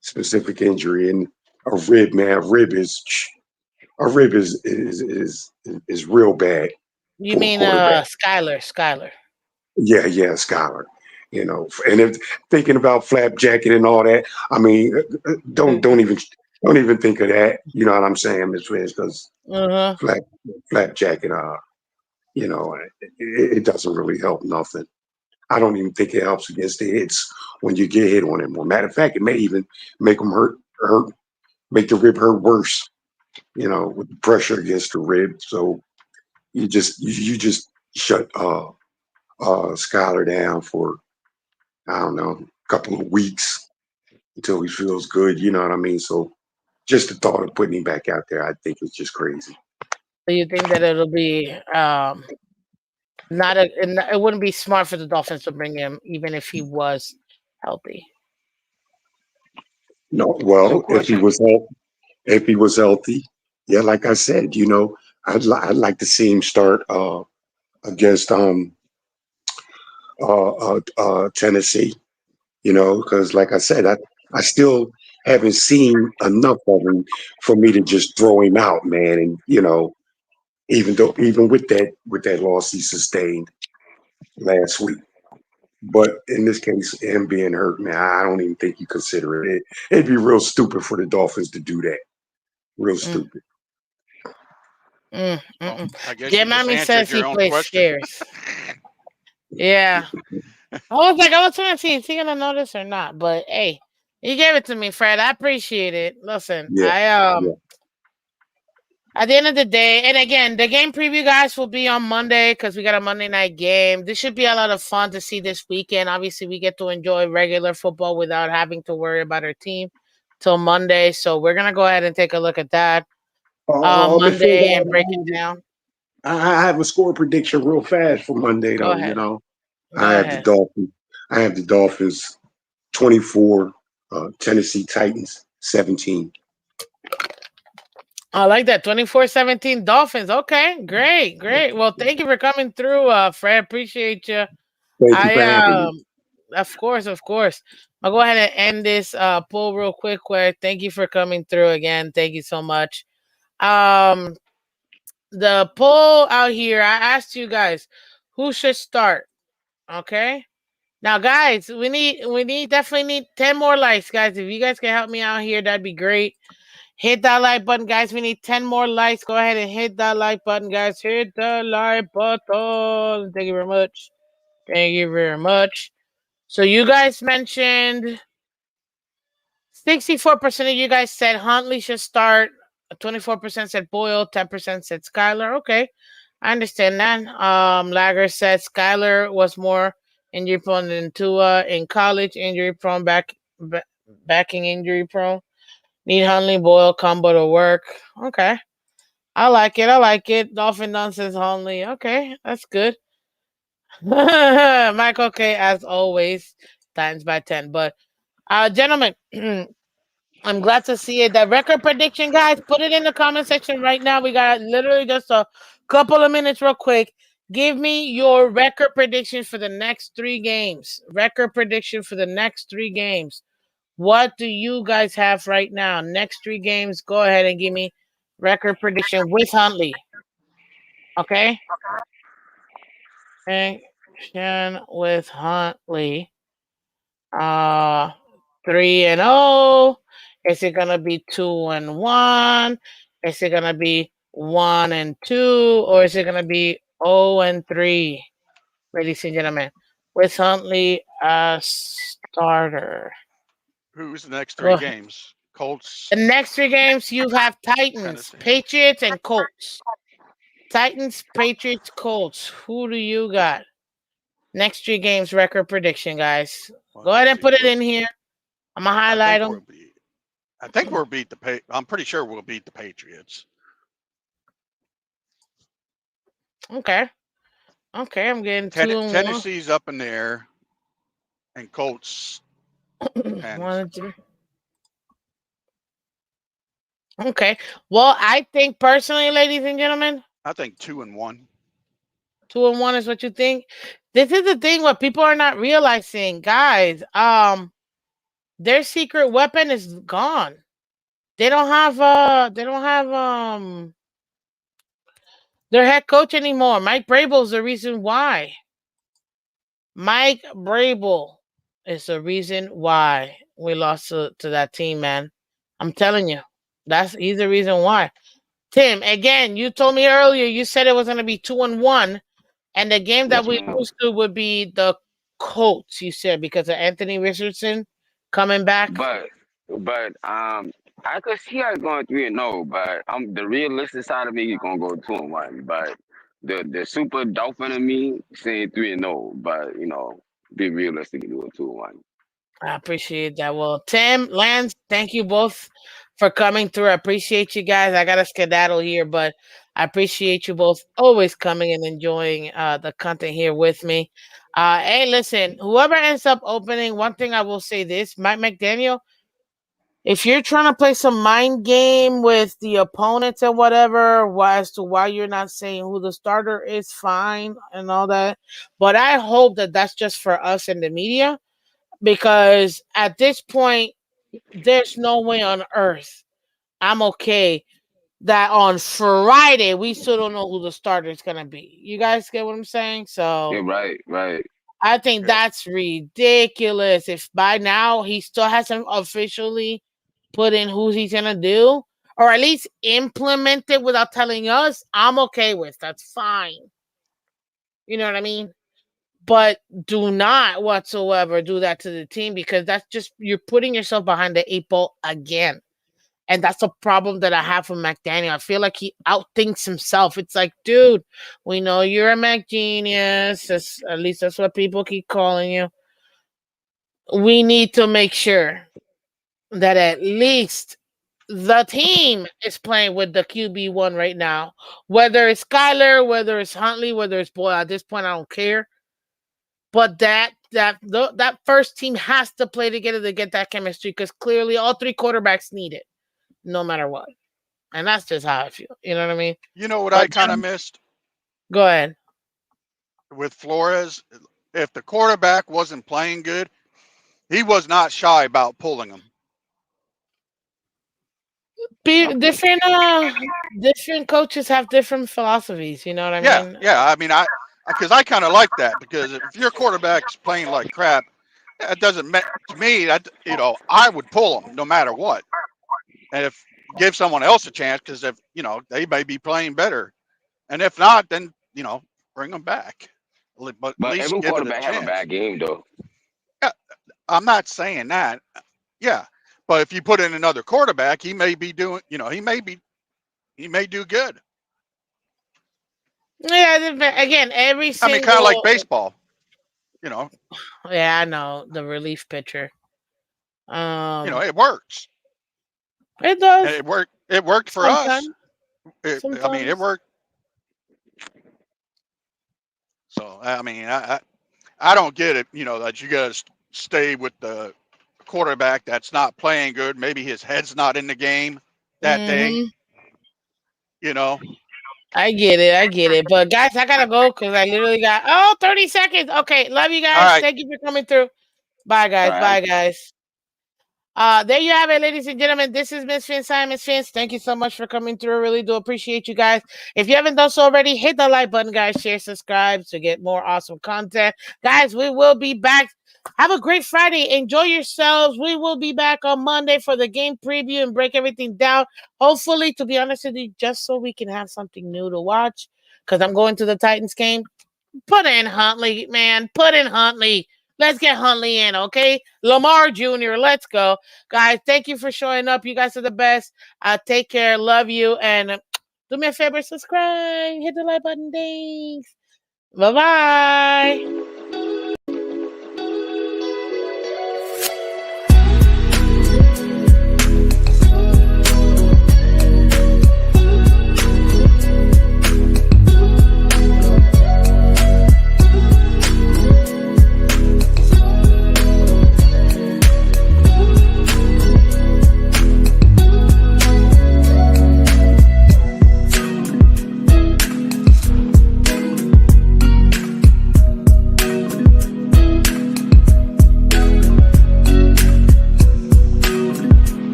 specific injury, and a rib, man. A rib is real bad You for a mean quarterback. Skyler. Yeah, yeah, Scholar. And if thinking about flapjacking and all that, I mean, don't even think of that. You know what I'm saying, Miss Fizz? Because Uh-huh. flap flapjacking, it doesn't really help nothing. I don't even think it helps against the hits when you get hit on it more. Matter of fact, it may even make them make the rib hurt worse. With the pressure against the rib. So you just shut Skylar down for I don't know a couple of weeks until he feels good. You know what I mean? So just the thought of putting him back out there, I think is just crazy. So you think that it'll be not it wouldn't be smart for the Dolphins to bring him even if he was healthy. No, So well, question. if he was healthy, yeah, like I said, I'd like to see him start against Tennessee. Because like I said, I still haven't seen enough of him for me to just throw him out, man. And even with that loss he sustained last week. But in this case, him being hurt, man, I don't even think you consider it. It'd be real stupid for the Dolphins to do that. Real Mm, stupid. Well, mm. I guess J you just Mommy answered says he your own plays question. scares. Yeah. I was trying to see is he gonna notice or not. But hey, you gave it to me, Fred. I appreciate it. Listen, Yeah, I yeah. at the end of the day, and again, the game preview guys will be on Monday because we got a Monday night game. This should be a lot of fun to see this weekend. Obviously, we get to enjoy regular football without having to worry about our team till Monday. So we're gonna go ahead and take a look at that Miss Fizz, Monday and break it down. I have a score prediction real fast for Monday, Go though. ahead. I Go have the ahead. Dolphins. I have the Dolphins 24, Tennessee Titans 17. I like that 24-17 Dolphins. Okay, great, great. Well, thank you for coming through, Fred. Appreciate you. Thank you I for having me. Of course, of course. I'll go ahead and end this poll real quick. Thank you for coming through again. Thank you so much. Um, the poll out here, I asked you guys who should start. Okay. Now, guys, we definitely need 10 more likes, guys. If you guys can help me out here, that'd be great. Hit that like button, guys. We need 10 more likes. Go ahead and hit that like button, guys. Hit the like button. Thank you very much. Thank you very much. So you guys mentioned 64% of you guys said Huntley should start. 24% said Boyle. 10% said Skyler. Okay. I understand that. Lager said Skyler was more injury prone than Tua in college. Injury prone, backing injury prone. Need Huntley Boyle combo to work. Okay. I like it. I like it. Dolphin nonsense Huntley. Okay. That's good. Michael K, as always, times by 10. But, gentlemen, I'm glad to see it. The record prediction, guys, put it in the comment section right now. We got literally just a couple of minutes, real quick. Give me your record prediction for the next 3 games. Record prediction for the next 3 games. What do you guys have right now? Next 3 games, go ahead and give me record prediction with Huntley. Okay? Prediction with Huntley. Uh 3-0. Is it gonna be 2-1? Is it gonna be 1-2? Or is it gonna be 0-3? Ladies and gentlemen, with Huntley as starter. Who's the next three Go games? Colts, The next 3 games, you have Titans, Tennessee. Patriots, and Colts. Titans, Patriots, Colts. Who do you got? Next 3 games, record prediction, guys. Well, Go ahead let's and see. put it in here. I'm gonna I highlight think we'll them. beat. I think we'll beat the. I'm pretty sure we'll beat the Patriots. Okay. Okay, I'm getting 2-1. Tennessee's up in the air, and Colts One depends. and three. Okay. Well, I think personally, ladies and gentlemen, I think 2-1. 2-1 is what you think. This is the thing what people are not realizing, guys. Their secret weapon is gone. They don't have their head coach anymore. Mike Vrabel's the reason why. Mike Vrabel is the reason why we lost to that team, man. I'm telling you. He's the reason why. Tim, again, you told me earlier you said it was gonna be 2-1, and the game that Yes, we ma'am. lose to would be the Colts, you said, because of Anthony Richardson coming back. But I could see us going 3-0, but the realistic side of me is gonna go 2-1. But the super dolphin of me saying 3-0, but be realistic and do a 2-1. I appreciate that. Well, Tim, Lance, thank you both for coming through. I appreciate you guys. I got to skedaddle here, but I appreciate you both always coming and enjoying the content here with me. Hey, listen, whoever ends up opening, one thing I will say this, Mike McDaniel, if you're trying to play some mind game with the opponents and whatever, as to why you're not saying who the starter is, fine and all that. But I hope that that's just for us in the media, because at this point, there's no way on earth I'm okay that on Friday we still don't know who the starter is gonna be. You guys get what I'm saying? Yeah, So right, right. I think Yeah. that's ridiculous. If by now he still hasn't officially put in who he's gonna do, or at least implement it without telling us, I'm okay with. That's fine. You know what I mean? But do not whatsoever do that to the team, because that's just, you're putting yourself behind the eight ball again. And that's a problem that I have with McDaniel. I feel like he outthinks himself. It's like, dude, we know you're a Mac genius. At least that's what people keep calling you. We need to make sure that at least the team is playing with the QB1 right now. Whether it's Skyler, whether it's Huntley, whether it's Boyle, at this point, I don't care. But that first team has to play together to get that chemistry, because clearly all three quarterbacks need it, no matter what. And that's just how I feel. You know what I mean? You know what I But kind of missed go ahead. with Flores? If the quarterback wasn't playing good, he was not shy about pulling them. Different coaches have different philosophies. You know what I Yeah, mean? yeah. I mean, because I kind of like that, because if your quarterback's playing like crap, it doesn't to me. I would pull them no matter what, and if give someone else a chance, because if they may be playing better, and if not, then bring them back, but at But least every give it a quarterback have a chance. bad game though. Yeah, I'm not saying that. Yeah, but if you put in another quarterback, he may be doing. He may do good. Yeah. Again, every I mean, kind of like single. baseball. You know, Yeah, I know the relief pitcher. it works. It And does it worked. It worked for us. sometimes. I mean, it Sometimes. worked. So I mean, I don't get it. That you got to stay with the quarterback that's not playing good. Maybe his head's not in the game that day. Hmm. You know. I get it. I get it. But guys, I gotta go because I literally got 30 seconds. Okay, love you All guys. right. Thank you for coming through. Bye, All guys. right. Bye, guys. There you have it, ladies and gentlemen. This is Miss Fins. I'm Miss Fins. Thank you so much for coming through. I really do appreciate you guys. If you haven't done so already, hit the like button, guys. Share, subscribe to get more awesome content. Guys, we will be back. Have a great Friday. Enjoy yourselves. We will be back on Monday for the game preview and break everything down. Hopefully, to be honest with you, just so we can have something new to watch, because I'm going to the Titans game. Put in Huntley, man. Put in Huntley. Let's get Huntley in, okay? Lamar Jr., let's go. Guys, thank you for showing up. You guys are the best. Take care. Love you. And do me a favor, subscribe. Hit the like button. Thanks. Bye-bye.